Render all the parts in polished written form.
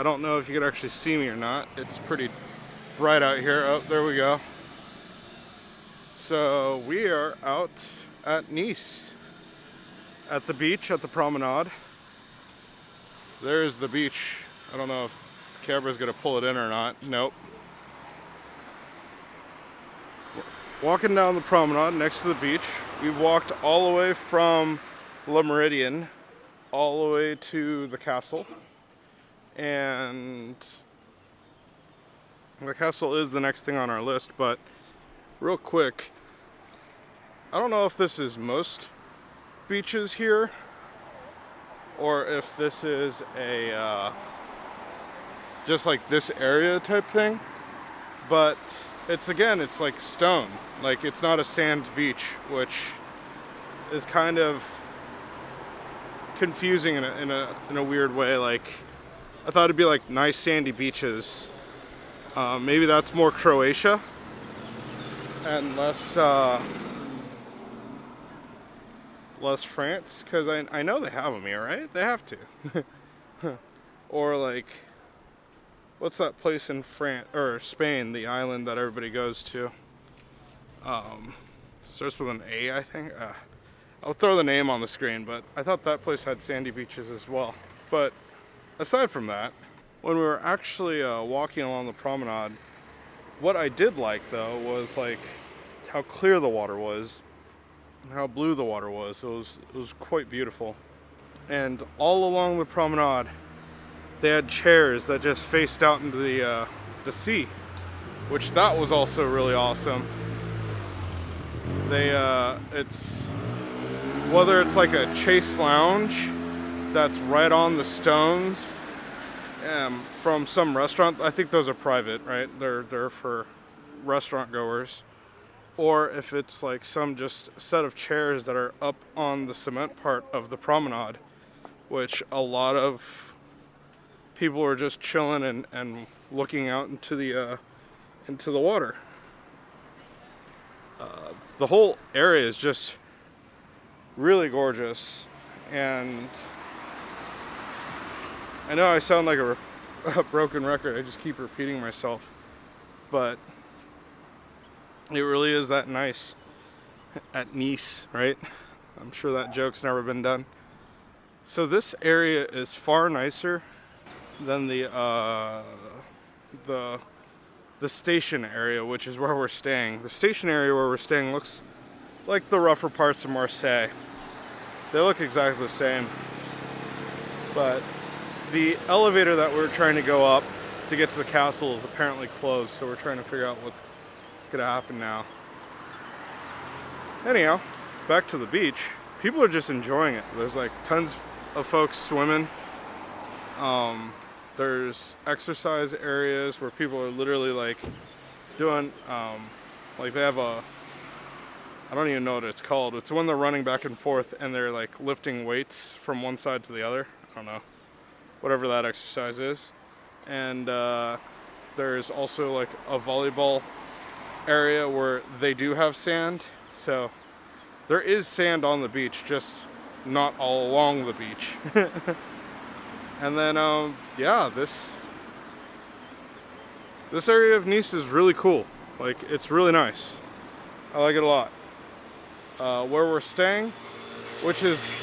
I don't know if you could actually see me or not. It's pretty bright out here. Oh, there we go. So we are out at Nice, at the beach, at the promenade. There's the beach. I don't know if the camera's gonna pull it in or not. Nope. Walking down the promenade next to the beach. We've walked all the way from Le Méridien all the way to the castle. And the castle is the next thing on our list, but real quick, I don't know if this is most beaches here or if this is a just like this area type thing, but it's like stone. Like, it's not a sand beach, which is kind of confusing in a weird way. Like, I thought it'd be like nice sandy beaches. Maybe that's more Croatia and less France, because I know they have them here, right? They have to. Or like, what's that place in France or Spain, the island that everybody goes to? Starts with an A, I think. I'll throw the name on the screen, but I thought that place had sandy beaches as well. But aside from that, when we were actually walking along the promenade, what I did like though was like how clear the water was, and how blue the water was. It was quite beautiful. And all along the promenade, they had chairs that just faced out into the sea, which that was also really awesome. It's whether it's like a chase lounge that's right on the stones from some restaurant. I think those are private, right? They're for restaurant goers. Or if it's like some just set of chairs that are up on the cement part of the promenade, which a lot of people are just chilling and looking out into the water. The whole area is just really gorgeous, and I know I sound like a broken record. I just keep repeating myself, but it really is that nice at Nice, right? I'm sure that joke's never been done. So this area is far nicer than the station area, which is where we're staying. The station area where we're staying looks like the rougher parts of Marseille. They look exactly the same. But the elevator that we're trying to go up to get to the castle is apparently closed, so we're trying to figure out what's gonna happen now. Anyhow, back to the beach. People are just enjoying it. There's like tons of folks swimming. There's exercise areas where people are literally like doing, like they have I don't even know what it's called. It's when they're running back and forth and they're like lifting weights from one side to the other. I don't know, whatever that exercise is. And there's also like a volleyball area where they do have sand. So there is sand on the beach, just not all along the beach. And then, yeah, this area of Nice is really cool. Like, it's really nice. I like it a lot. Where we're staying, which is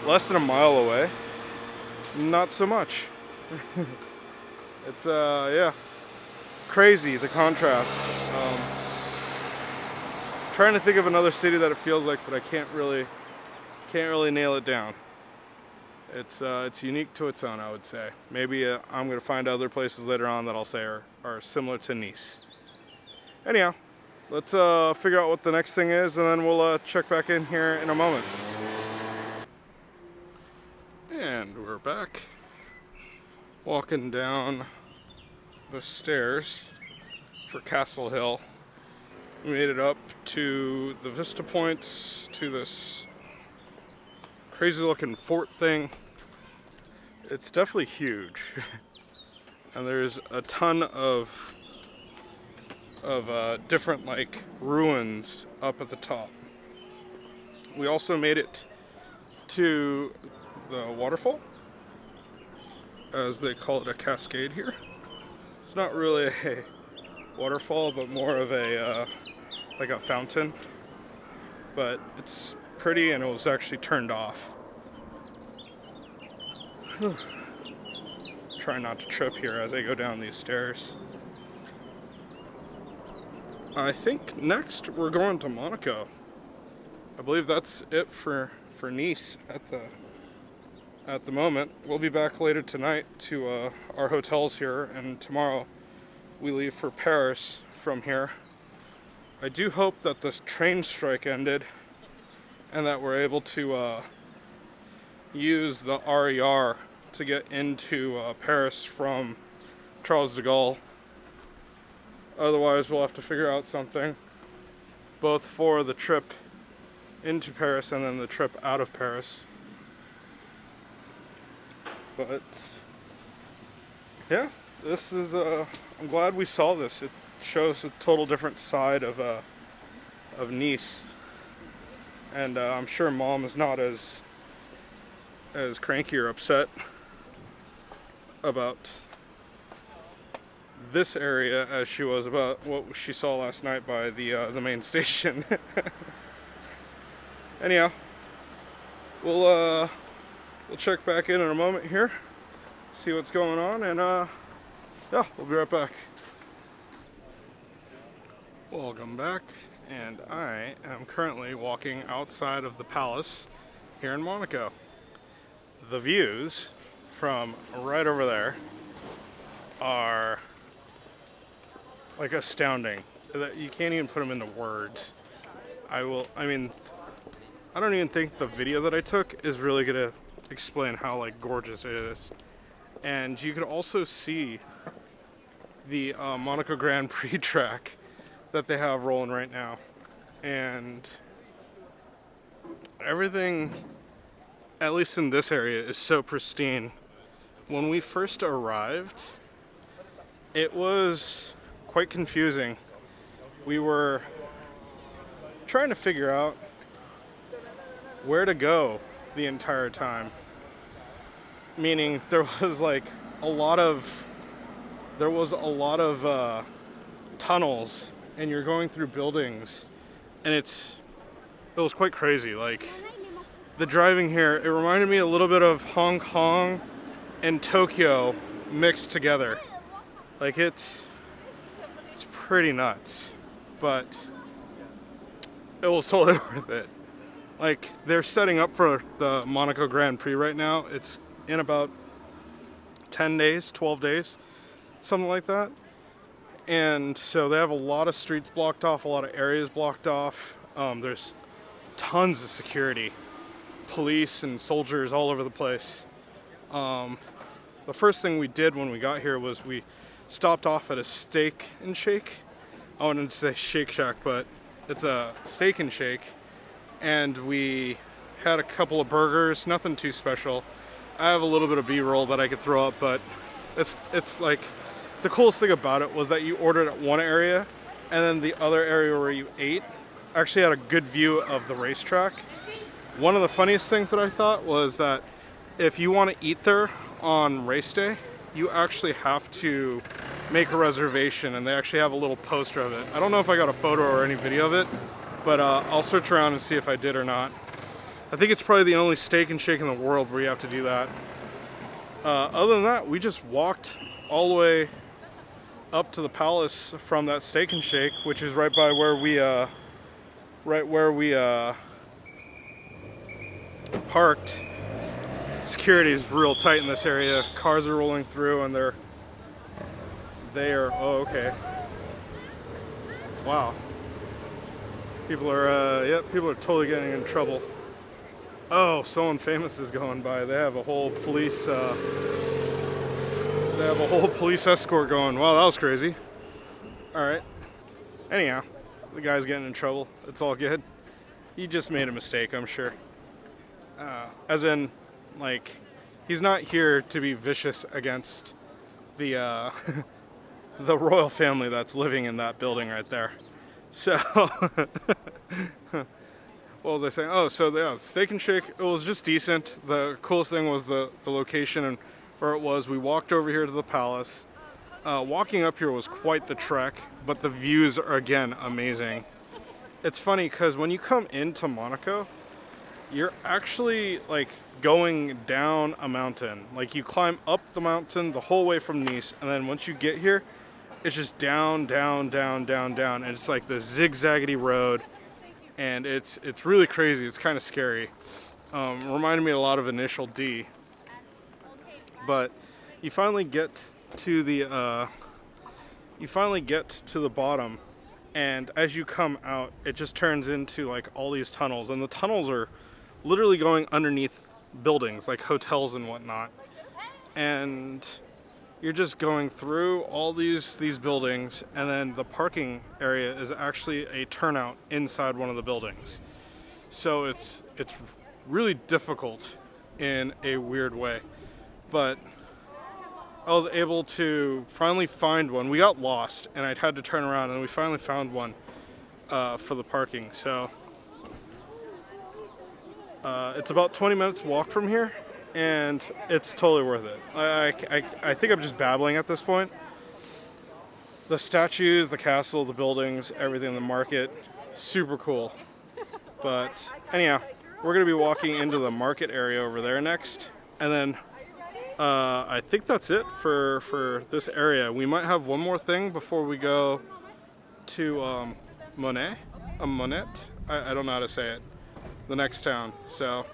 less than a mile away, not so much. It's, yeah, crazy, the contrast. Trying to think of another city that it feels like, but I can't really nail it down. It's unique to its own, I would say. Maybe I'm gonna find other places later on that I'll say are similar to Nice. Anyhow, let's figure out what the next thing is, and then we'll check back in here in a moment. And we're back, walking down the stairs for Castle Hill. We made it up to the vista points, to this crazy looking fort thing. It's definitely huge. And there's a ton of different like ruins up at the top. We also made it to the waterfall. as they call it, a cascade here. It's not really a waterfall, but more of a like a fountain. But it's pretty, and it was actually turned off. Try not to trip here as I go down these stairs. I think next we're going to Monaco. I believe that's it for Nice at the moment. We'll be back later tonight to our hotels here, and tomorrow we leave for Paris from here. I do hope that this train strike ended and that we're able to use the RER to get into Paris from Charles de Gaulle. Otherwise, we'll have to figure out something, both for the trip into Paris and then the trip out of Paris. But yeah, this is I'm glad we saw this. It shows a total different side of Nice, and I'm sure Mom is not as cranky or upset about this area as she was about what she saw last night by the main station. Anyhow, we'll check back in a moment here, see what's going on, and yeah, we'll be right back. Welcome back, and I am currently walking outside of the palace here in Monaco. The views from right over there are like astounding. You can't even put them into words. I mean, I don't even think the video that I took is really gonna explain how like gorgeous it is. And you can also see the Monaco Grand Prix track that they have rolling right now, and everything, at least in this area, is so pristine. When we first arrived, it was quite confusing. We were trying to figure out where to go the entire time. Meaning there was a lot of tunnels, and you're going through buildings, and it was quite crazy. Like, the driving here, it reminded me a little bit of Hong Kong and Tokyo mixed together. Like, it's pretty nuts, but it was totally worth it. Like, they're setting up for the Monaco Grand Prix right now. It's in about 10 days, 12 days, something like that. And so they have a lot of streets blocked off, a lot of areas blocked off. There's tons of security, police and soldiers all over the place. The first thing we did when we got here was we stopped off at a steak and shake. I wanted to say Shake Shack, but it's a steak and shake. And we had a couple of burgers, nothing too special. I have a little bit of B-roll that I could throw up, but it's like, the coolest thing about it was that you ordered at one area, and then the other area where you ate actually had a good view of the racetrack. One of the funniest things that I thought was that if you want to eat there on race day, you actually have to make a reservation, and they actually have a little poster of it. I don't know if I got a photo or any video of it, but I'll search around and see if I did or not. I think it's probably the only steak and shake in the world where you have to do that. Other than that, we just walked all the way up to the palace from that steak and shake, which is right by where we parked. Security is real tight in this area. Cars are rolling through, and they are, oh, okay. Wow. People are totally getting in trouble. Oh, someone famous is going by. They have a whole police escort going. Wow, that was crazy. All right. Anyhow, the guy's getting in trouble. It's all good. He just made a mistake, I'm sure. As in, like, he's not here to be vicious against the the royal family that's living in that building right there. So, what was I saying? Oh, so yeah, steak and shake, it was just decent. The coolest thing was the location and where it was. We walked over here to the palace. Walking up here was quite the trek, but the views are again amazing. It's funny because when you come into Monaco, you're actually like going down a mountain. Like you climb up the mountain the whole way from Nice, and then once you get here, it's just down, down, down, down, down, and it's like the zigzaggedy road, and it's really crazy. It's kind of scary. Reminded me a lot of Initial D. But you finally get to the bottom, and as you come out, it just turns into like all these tunnels, and the tunnels are literally going underneath buildings like hotels and whatnot, and you're just going through all these buildings, and then the parking area is actually a turnout inside one of the buildings. So it's really difficult in a weird way, but I was able to finally find one. We got lost and I'd had to turn around, and we finally found one for the parking. So it's about 20 minutes walk from here, and it's totally worth it. I think I'm just babbling at this point. The statues, the castle, the buildings, everything, the market, super cool. But anyhow, we're gonna be walking into the market area over there next, and then I think that's it for this area. We might have one more thing before we go to Monet. I don't know how to say it. The next town. So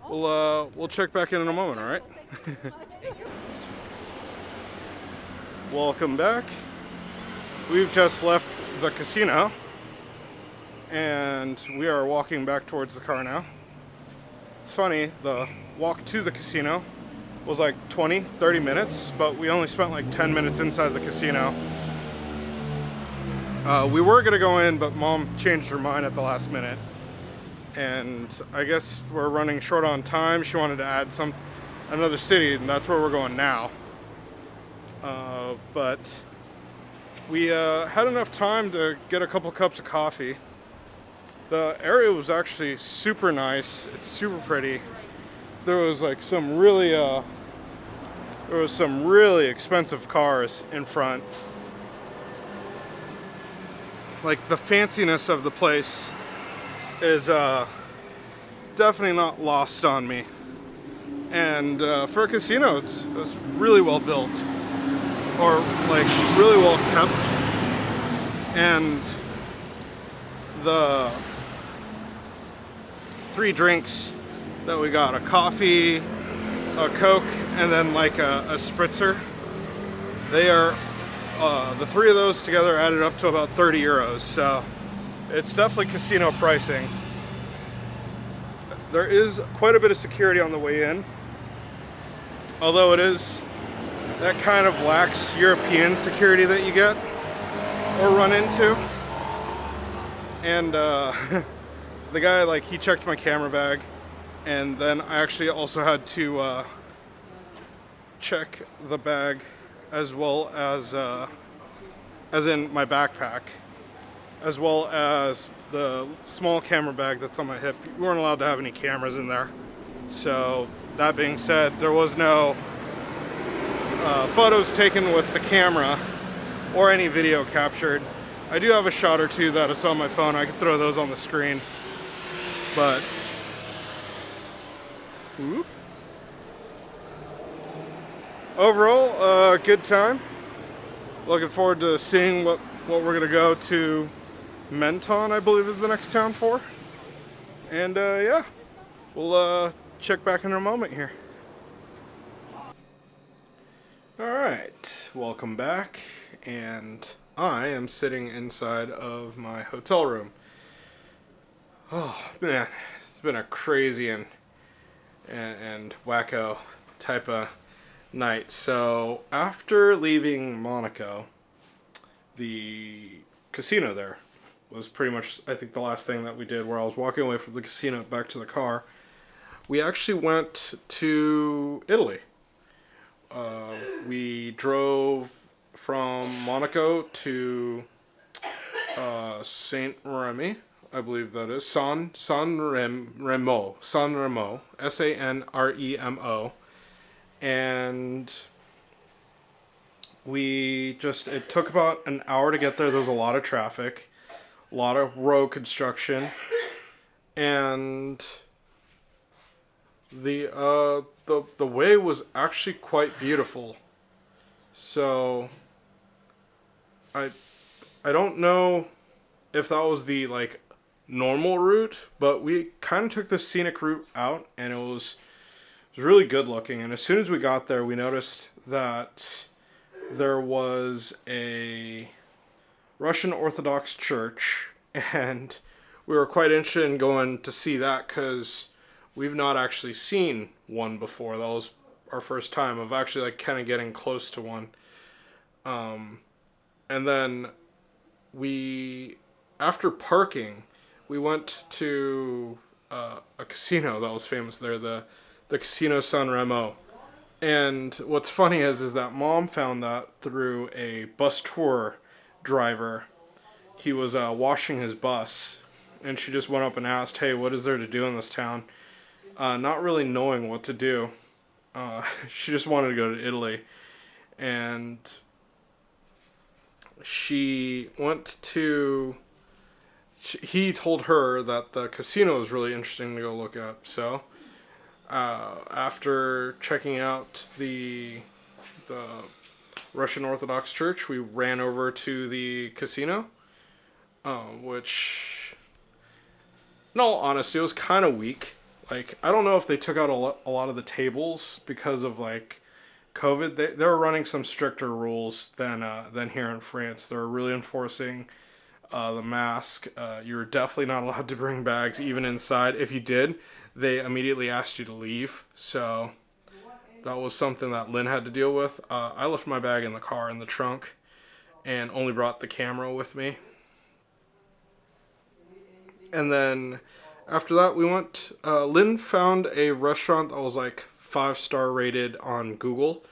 we'll check back in a moment. All right. Welcome back. We've just left the casino, and we are walking back towards the car now. It's funny, the walk to the casino was like 20-30 minutes, but we only spent like 10 minutes inside the casino. We were gonna go in, but Mom changed her mind at the last minute, and I guess we're running short on time. She wanted to add another city, and that's where we're going now. But we had enough time to get a couple cups of coffee. The area was actually super nice. It's super pretty. There was like some really expensive cars in front. Like the fanciness of the place is definitely not lost on me. And for a casino, it's really well built, or like really well kept. And the 3 drinks that we got, a coffee, a Coke, and then like a spritzer, they are the 3 of those together added up to about 30 euros. So it's definitely casino pricing. There is quite a bit of security on the way in, although it is that kind of lax European security that you get or run into. And the guy, like, he checked my camera bag, and then I actually also had to check the bag as well as in my backpack, as well as the small camera bag that's on my hip. We weren't allowed to have any cameras in there. So that being said, there was no photos taken with the camera or any video captured. I do have a shot or two that is on my phone. I could throw those on the screen. But overall, good time. Looking forward to seeing what we're gonna go to. Menton, I believe, is the next town for. And yeah, we'll check back in a moment here. All right, welcome back, and I am sitting inside of my hotel room. Oh man, it's been a crazy and wacko type of night. So after leaving Monaco, the casino there was pretty much, I think, the last thing that we did, where I was walking away from the casino back to the car. We actually went to Italy. We drove from Monaco to Saint Remy, I believe that is, Sanremo, Sanremo, and it took about an hour to get there. There was a lot of traffic, a lot of road construction, and the way was actually quite beautiful. So I I don't know if that was the like normal route, but we kind of took the scenic route out, and it was really good looking. And as soon as we got there, we noticed that there was a Russian Orthodox church, and we were quite interested in going to see that because we've not actually seen one before. That was our first time of actually like kind of getting close to one. And then we, after parking, we went to a casino that was famous there, the Casino Sanremo. And what's funny is that Mom found that through a bus tour driver. He was washing his bus, and she just went up and asked, "Hey, what is there to do in this town?" Not really knowing what to do. She just wanted to go to Italy, and she went to. He told her that the casino was really interesting to go look at. So, after checking out the Russian Orthodox Church, we ran over to the casino, which, in all honesty, it was kind of weak. Like, I don't know if they took out a lot of the tables because of like COVID. They were running some stricter rules than here in France. They were really enforcing the mask. You were definitely not allowed to bring bags even inside. If you did, they immediately asked you to leave. So that was something that Lynn had to deal with. I left my bag in the car in the trunk and only brought the camera with me. And then after that, we went. Lynn found a restaurant that was like 5-star rated on Google.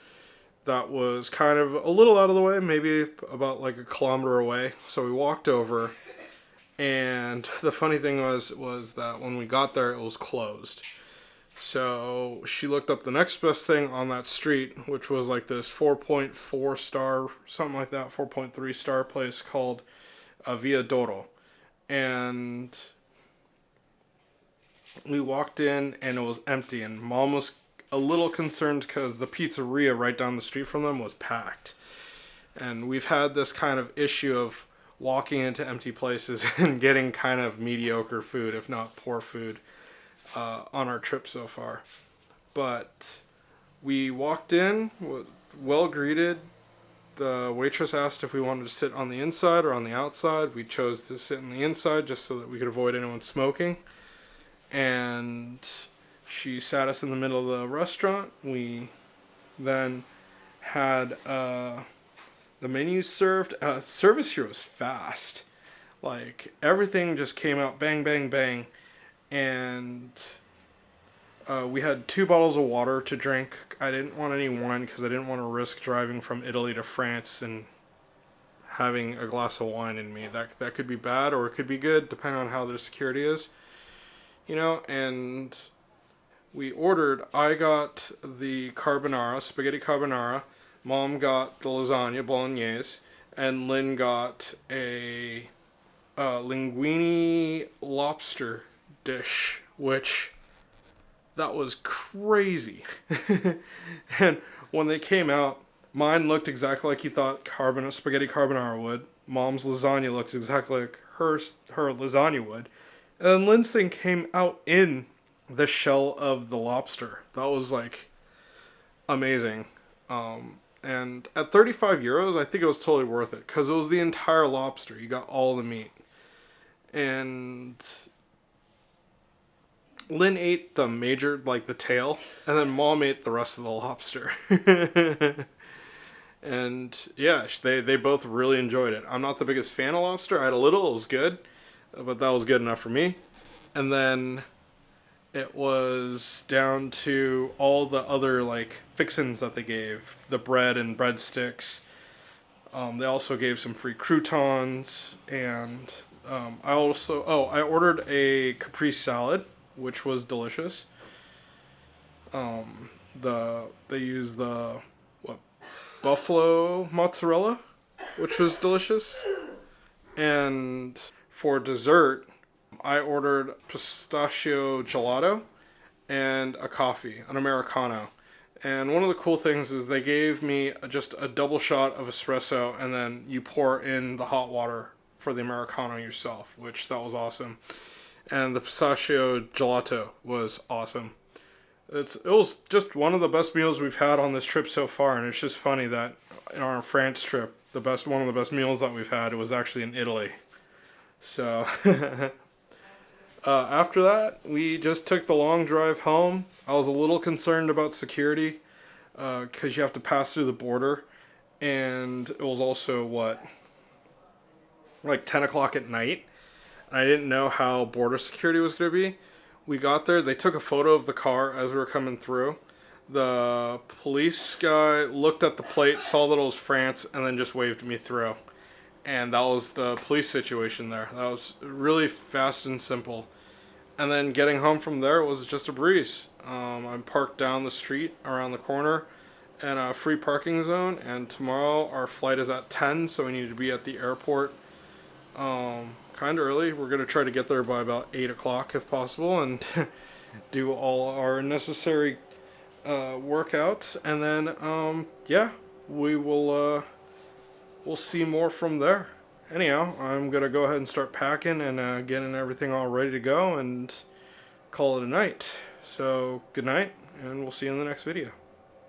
That was kind of a little out of the way, maybe about like a kilometer away. So we walked over, and the funny thing was that when we got there, it was closed. So she looked up the next best thing on that street, which was like this 4.4 star, something like that, 4.3 star place called Via Doro. And we walked in, and it was empty, and Mom was a little concerned because the pizzeria right down the street from them was packed. And we've had this kind of issue of walking into empty places and getting kind of mediocre food, if not poor food, on our trip so far. But we walked in, well greeted. The waitress asked if we wanted to sit on the inside or on the outside. We chose to sit on the inside just so that we could avoid anyone smoking. And she sat us in the middle of the restaurant. We then had the menus served. Service here was fast. Like, everything just came out bang, bang, bang. And we had 2 bottles of water to drink. I didn't want any wine because I didn't want to risk driving from Italy to France and having a glass of wine in me. That could be bad or it could be good, depending on how their security is. You know, and we ordered. I got the carbonara, spaghetti carbonara. Mom got the lasagna, bolognese. And Lynn got a linguine lobster dish, which that was crazy. And when they came out, mine looked exactly like you thought spaghetti carbonara would. Mom's lasagna looks exactly like her lasagna would. And then Lynn's thing came out in the shell of the lobster. That was like amazing. And at 35 euros, I think it was totally worth it because it was the entire lobster. You got all the meat. And Lynn ate the the tail, and then Mom ate the rest of the lobster. And yeah, they both really enjoyed it. I'm not the biggest fan of lobster. I had a little, it was good, but that was good enough for me. And then it was down to all the other like fixins that they gave, the bread and breadsticks. They also gave some free croutons, and I ordered a caprese salad, which was delicious. They use the what buffalo mozzarella, which was delicious. And for dessert, I ordered pistachio gelato and a coffee, an Americano. And one of the cool things is they gave me just a double shot of espresso, and then you pour in the hot water for the Americano yourself, which that was awesome. And the pistachio gelato was awesome. It was just one of the best meals we've had on this trip so far, and it's just funny that in our France trip, one of the best meals that we've had was actually in Italy. So after that, we just took the long drive home. I was a little concerned about security because you have to pass through the border, and it was also like 10 o'clock at night. I didn't know how border security was going to be. We got there. They took a photo of the car as we were coming through. The police guy looked at the plate, saw that it was France, and then just waved me through. And that was the police situation there. That was really fast and simple. And then getting home from there was just a breeze. I'm parked down the street around the corner in a free parking zone. And tomorrow our flight is at 10, so we need to be at the airport kind of early. We're going to try to get there by about 8 o'clock if possible and do all our necessary workouts. And then, yeah, we'll see more from there. Anyhow, I'm going to go ahead and start packing and getting everything all ready to go and call it a night. So, good night, and we'll see you in the next video.